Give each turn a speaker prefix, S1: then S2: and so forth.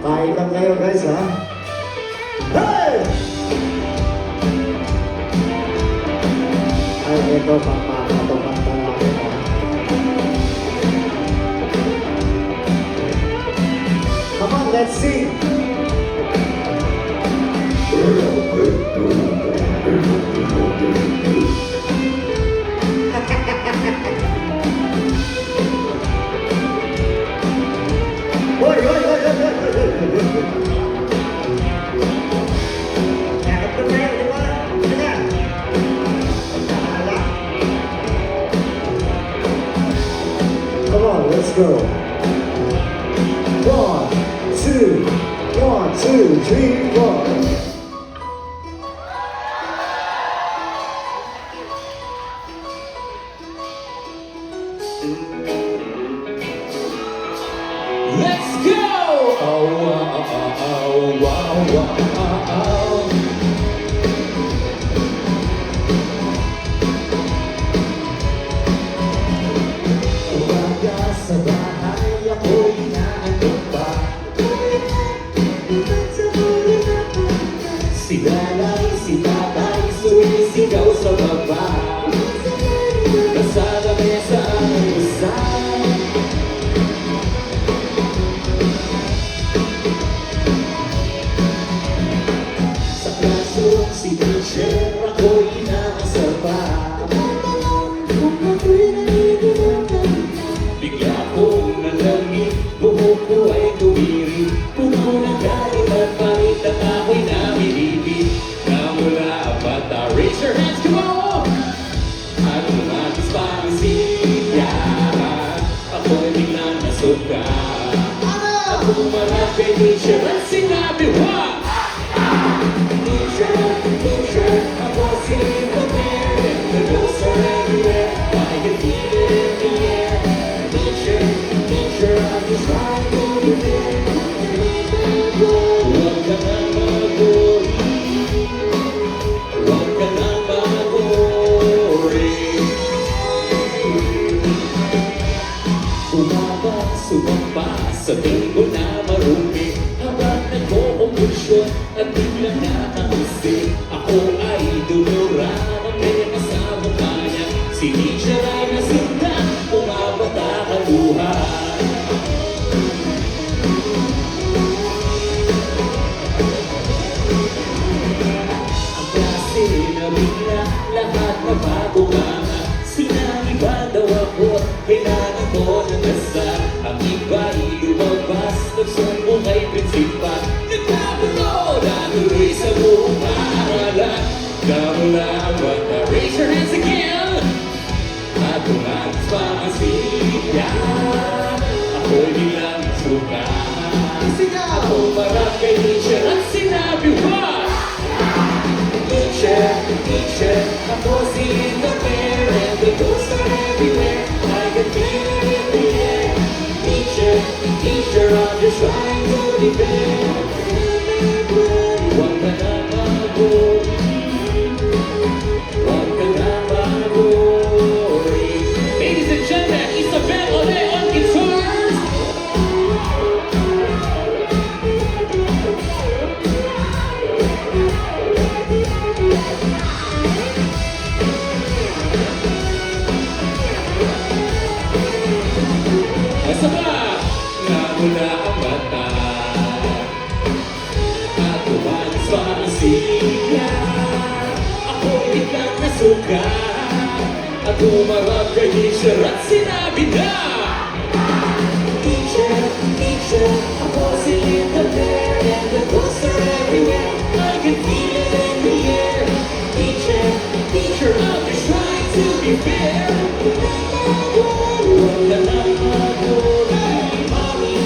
S1: Kain lang kayo guys ha. Hey! Ay, ito pagpapatupanta natin ha. Come on, let's sing! Hoy, hoy, hoy, hoy, hoy, hoy, hoy. Yakap ko tayo, di ba? Sige. Pagkahala. Come on, let's go. 1, 2, 1, 2, 3, 4.
S2: Let's go! Oh, wow, oh, wow, wow. Umaga sa bahay, ako'y inaantok pa. Si nanay, si tatay, sumisigaw sa baba. Nasa lamesa ang isa. Si teacher, ako'y inaasar pa. Bigla kong nalangin, buhok ko ay tumiri. Puno ng galit at panit at ako'y namilipit. Namula ang bata, raise your hands, come on! At umatis pa ang siya, ako'y biglang nasuka. At umarap kay teacher at sinabi, what? Teacher, I'm walking in the air, and the ghosts are everywhere. I can feel it in the air. Teacher, I'm just trying to be there. Huwag ka nang mag-worry. Huwag ka nang mag-worry. Umabang, sumamba sa table na marumi. Habang nagko-compulsion at biglang nakakasip. Ako ay dumura ng pena sa mukha niya. Si teacher ay nasundan, umabata ang buhay. Ang klase na bigla, lahat mapapugana. Sinaiba daw ako, kailangan ko ng dasal. Ang iba'y lumabas, nagsumbong kay prinsipa. Nagkabulo, natuloy sa buong paaralan. Kamula ang bata, raise your hands again. At umalis pa ang siya, ako'y biglang suka. Ako marap kay teacher at sinabi, what? Teacher, ako si the fair and the ghosts are everywhere. I can feel it in the air. Teacher, I'm just trying to be fair. Huwag ka na mag-worry. Huwag ka na mag-worry. Ladies and gentlemen, Isabel Ole on guitars. Asa ba? Namula ang bata at umalis pa ang siya. Ako'y biglang nasuka at umarap kay teacher at sinabi na, Teacher, ako si Little Bear and the ghosts are everywhere. I can feel it in the air. Teacher, I'm just trying to be fair. Huwag ka nang mag-worry, Mommy.